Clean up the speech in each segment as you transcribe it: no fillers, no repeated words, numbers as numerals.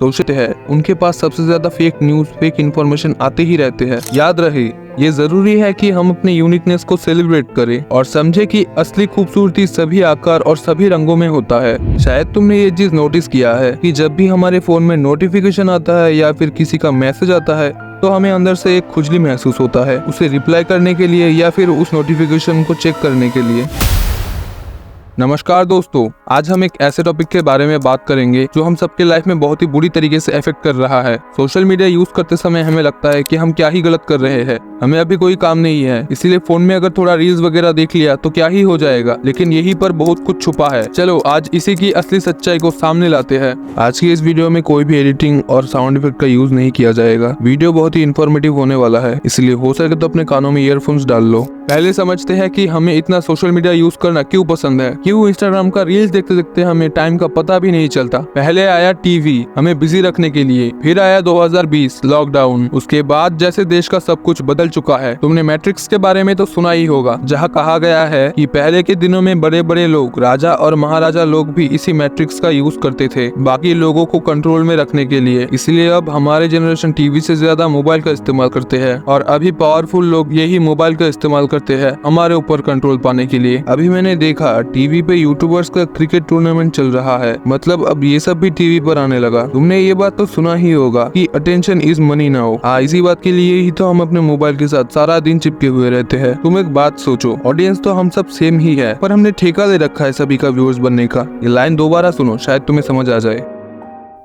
सोचते हैं उनके पास सबसे ज्यादा फेक न्यूज, फेक इन्फॉर्मेशन आते ही रहते हैं। याद रहे, ये जरूरी है कि हम अपने यूनिकनेस को सेलिब्रेट करें और समझे कि असली खूबसूरती सभी आकार और सभी रंगों में होता है। शायद तुमने ये चीज नोटिस किया है कि जब भी हमारे फोन में नोटिफिकेशन आता है या फिर किसी का मैसेज आता है तो हमें अंदर से एक खुजली महसूस होता है उसे रिप्लाई करने के लिए या फिर उस नोटिफिकेशन को चेक करने के लिए। नमस्कार दोस्तों, आज हम एक ऐसे टॉपिक के बारे में बात करेंगे जो हम सबके लाइफ में बहुत ही बुरी तरीके से इफेक्ट कर रहा है। सोशल मीडिया यूज करते समय हमें लगता है कि हम क्या ही गलत कर रहे हैं, हमें अभी कोई काम नहीं है, इसीलिए फोन में अगर थोड़ा रील्स वगैरह देख लिया तो क्या ही हो जाएगा, लेकिन यहीं पर बहुत कुछ छुपा है। चलो आज इसी की असली सच्चाई को सामने लाते हैं। आज की इस वीडियो में कोई भी एडिटिंग और साउंड इफेक्ट का यूज नहीं किया जाएगा। वीडियो बहुत ही इन्फॉर्मेटिव होने वाला है, इसलिए हो सके तो अपने कानों में ईयरफोन्स डाल लो। पहले समझते हैं कि हमें इतना सोशल मीडिया यूज करना क्यों पसंद है। क्यों इंस्टाग्राम का रील्स देखते देखते हमें टाइम का पता भी नहीं चलता। पहले आया टीवी हमें बिजी रखने के लिए, फिर आया 2020 लॉकडाउन, उसके बाद जैसे देश का सब कुछ बदल चुका है। तुमने मैट्रिक्स के बारे में तो सुना ही होगा, जहाँ कहा गया है कि पहले के दिनों में बड़े बड़े लोग, राजा और महाराजा लोग भी इसी मैट्रिक्स का यूज करते थे बाकी लोगों को कंट्रोल में रखने के लिए। इसलिए अब हमारे जनरेशन टीवी से ज्यादा मोबाइल का इस्तेमाल करते हैं और अभी पावरफुल लोग यही मोबाइल का इस्तेमाल करते हैं हमारे ऊपर कंट्रोल पाने के लिए। अभी मैंने देखा टीवी पे यूट्यूबर्स का क्रिकेट टूर्नामेंट चल रहा है, मतलब अब ये सब भी टीवी पर आने लगा। तुमने ये बात तो सुना ही होगा कि अटेंशन इज मनी नाउ। इसी बात के लिए ही तो हम अपने मोबाइल के साथ सारा दिन चिपके हुए रहते हैं। तुम एक बात सोचो, ऑडियंस तो हम सब सेम ही है, पर हमने ठेका ले रखा है सभी का व्यूअर्स बनने का। ये लाइन दोबारा सुनो, शायद तुम्हें समझ आ जाए।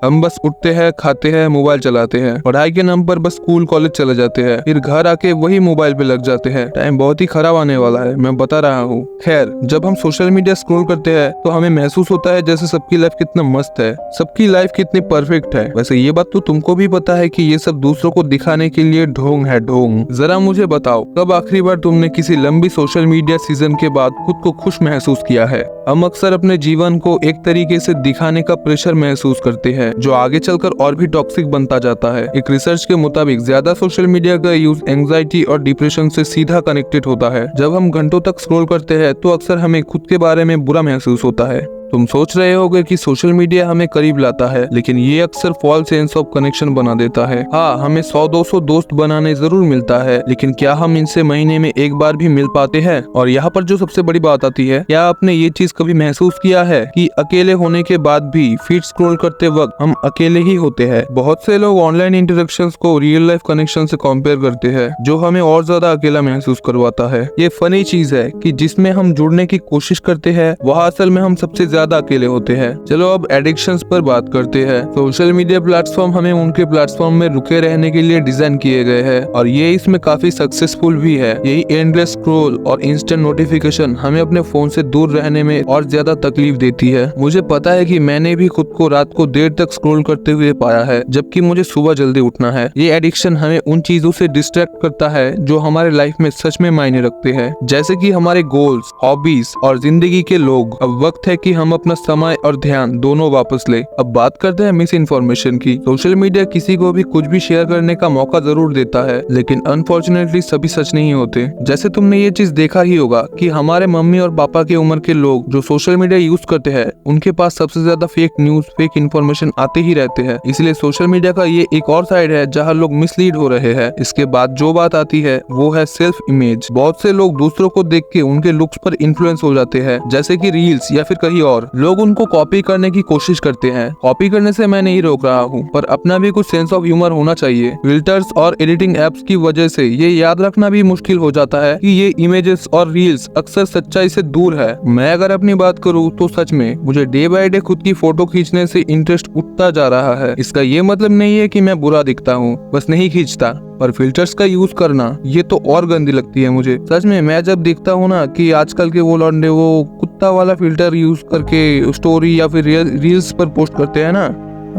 हम बस उठते हैं, खाते हैं, मोबाइल चलाते हैं, पढ़ाई के नाम पर बस स्कूल कॉलेज चले जाते हैं, फिर घर आके वही मोबाइल पे लग जाते हैं। टाइम बहुत ही खराब आने वाला है, मैं बता रहा हूँ। खैर, जब हम सोशल मीडिया स्क्रॉल करते हैं तो हमें महसूस होता है जैसे सबकी लाइफ कितना मस्त है, सबकी लाइफ कितनी परफेक्ट है। वैसे ये बात तो तुमको भी पता है कि ये सब दूसरों को दिखाने के लिए ढोंग है, ढोंग। जरा मुझे बताओ, कब आखिरी बार तुमने किसी लंबी सोशल मीडिया सीजन के बाद खुद को खुश महसूस किया है? हम अक्सर अपने जीवन को एक तरीके से दिखाने का प्रेशर महसूस करते हैं जो आगे चलकर और भी टॉक्सिक बनता जाता है। एक रिसर्च के मुताबिक ज्यादा सोशल मीडिया का यूज एंजाइटी और डिप्रेशन से सीधा कनेक्टेड होता है। जब हम घंटों तक स्क्रॉल करते हैं तो अक्सर हमें खुद के बारे में बुरा महसूस होता है। तुम सोच रहे होगे कि सोशल मीडिया हमें करीब लाता है, लेकिन ये अक्सर फॉल्स सेंस ऑफ कनेक्शन बना देता है। हाँ, हमें 100-200 दोस्त बनाने जरूर मिलता है, लेकिन क्या हम इनसे महीने में एक बार भी मिल पाते हैं? और यहाँ पर जो सबसे बड़ी बात आती है, क्या आपने ये चीज कभी महसूस किया है कि अकेले होने के बाद भी फीड स्क्रॉल करते वक्त हम अकेले ही होते हैं? बहुत से लोग ऑनलाइन इंटरेक्शंस को रियल लाइफ कनेक्शन से कंपेयर करते हैं, जो हमें और ज्यादा अकेला महसूस करवाता है। ये फनी चीज है कि जिसमें हम जुड़ने की कोशिश करते हैं वह असल में हम सबसे ज्यादा अकेले होते हैं। चलो अब एडिक्शंस पर बात करते हैं। सोशल मीडिया प्लेटफॉर्म हमें उनके प्लेटफॉर्म में रुके रहने के लिए डिजाइन किए गए हैं और ये इसमें काफी सक्सेसफुल भी है। यही एंडलेस स्क्रॉल और इंस्टेंट नोटिफिकेशन हमें अपने फोन से दूर रहने में और ज्यादा तकलीफ देती है। मुझे पता है कि मैंने भी खुद को रात को देर तक स्क्रॉल करते हुए पाया है, जबकि मुझे सुबह जल्दी उठना है। ये एडिक्शन हमें उन चीजों से डिस्ट्रैक्ट करता है जो हमारे लाइफ में सच में मायने रखते हैं, जैसे कि हमारे गोल्स, हॉबीज और जिंदगी के लोग। अब वक्त है कि हम अपना समय और ध्यान दोनों वापस ले। अब बात करते हैं मिस इन्फॉर्मेशन की। सोशल मीडिया किसी को भी कुछ भी शेयर करने का मौका जरूर देता है, लेकिन अनफॉर्चुनेटली सभी सच नहीं होते। जैसे तुमने ये चीज देखा ही होगा कि हमारे मम्मी और पापा की उम्र के लोग जो सोशल मीडिया यूज करते हैं उनके पास सबसे ज्यादा फेक न्यूज, फेक इन्फॉर्मेशन आते ही रहते हैं। इसलिए सोशल मीडिया का ये एक और साइड है जहाँ लोग मिसलीड हो रहे हैं। इसके बाद जो बात आती है वो है सेल्फ इमेज। बहुत से लोग दूसरों को देख के उनके लुक्स पर इन्फ्लुएंस हो जाते हैं, जैसे कि रील्स या फिर कहीं और। लोग उनको कॉपी करने की कोशिश करते हैं। कॉपी करने से मैं नहीं रोक रहा हूँ, पर अपना भी कुछ सेंस ऑफ ह्यूमर होना चाहिए। फिल्टर्स और एडिटिंग एप्स की वजह से ये याद रखना भी मुश्किल हो जाता है कि ये इमेजेस और रील्स अक्सर सच्चाई से दूर है। मैं अगर अपनी बात करूँ तो सच में मुझे डे बाय डे खुद की फोटो खींचने से इंटरेस्ट उठता जा रहा है। इसका ये मतलब नहीं है कि मैं बुरा दिखता हूँ, बस नहीं खींचता। पर फिल्टर्स का यूज करना ये तो और गंदी लगती है मुझे। सच में मैं जब देखता हूँ ना कि आजकल के वो लौंडे वो कुत्ता वाला फिल्टर यूज करके स्टोरी या फिर रील्स पर पोस्ट करते हैं ना,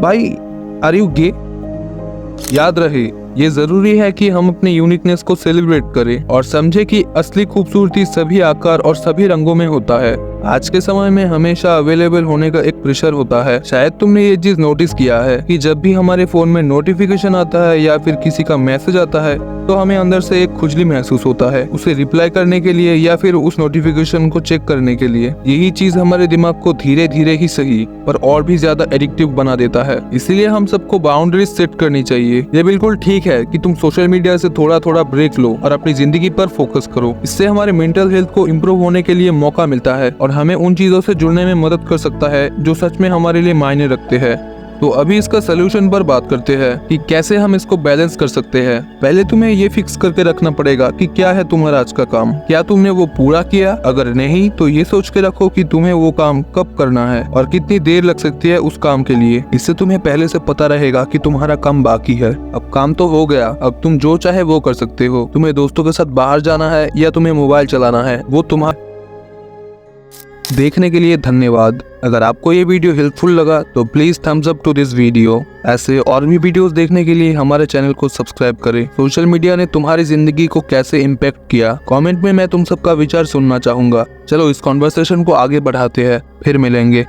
भाई आर यू गे? याद रहे, ये जरूरी है कि हम अपने यूनिकनेस को सेलिब्रेट करें और समझे कि असली खूबसूरती सभी आकार और सभी रंगों में होता है। आज के समय में हमेशा अवेलेबल होने का एक प्रेशर होता है। शायद तुमने ये चीज नोटिस किया है कि जब भी हमारे फोन में नोटिफिकेशन आता है या फिर किसी का मैसेज आता है तो हमें अंदर से एक खुजली महसूस होता है उसे रिप्लाई करने के लिए या फिर उस नोटिफिकेशन को चेक करने के लिए। यही चीज हमारे दिमाग को धीरे धीरे ही सही पर और भी ज्यादा एडिक्टिव बना देता है। इसीलिए हम सबको बाउंड्रीज सेट करनी चाहिए। ये बिल्कुल ठीक है कि तुम सोशल मीडिया से थोड़ा थोड़ा ब्रेक लो और अपनी जिंदगी पर फोकस करो। इससे हमारे मेंटल हेल्थ को इम्प्रूव होने के लिए मौका मिलता है और हमें उन चीजों से जुड़ने में मदद कर सकता है जो सच में हमारे लिए मायने रखते हैं। तो अभी इसका सोल्यूशन पर बात करते हैं कि कैसे हम इसको बैलेंस कर सकते हैं। पहले तुम्हें ये फिक्स करके रखना पड़ेगा कि क्या है तुम्हारा आज का काम, क्या तुमने वो पूरा किया। अगर नहीं तो ये सोच के रखो कि तुम्हें वो काम कब करना है और कितनी देर लग सकती है उस काम के लिए। इससे तुम्हें पहले से पता रहेगा कि तुम्हारा काम बाकी है। अब काम तो हो गया, अब तुम जो चाहे वो कर सकते हो। तुम्हें दोस्तों के साथ बाहर जाना है या तुम्हें मोबाइल चलाना है, वो तुम्हारा। देखने के लिए धन्यवाद। अगर आपको ये वीडियो हेल्पफुल लगा तो please thumbs up to this video. ऐसे और भी वीडियोस देखने के लिए हमारे चैनल को सब्सक्राइब करें। सोशल मीडिया ने तुम्हारी जिंदगी को कैसे इम्पैक्ट किया, कमेंट में मैं तुम सबका विचार सुनना चाहूंगा। चलो इस कॉन्वर्सेशन को आगे बढ़ाते हैं, फिर मिलेंगे।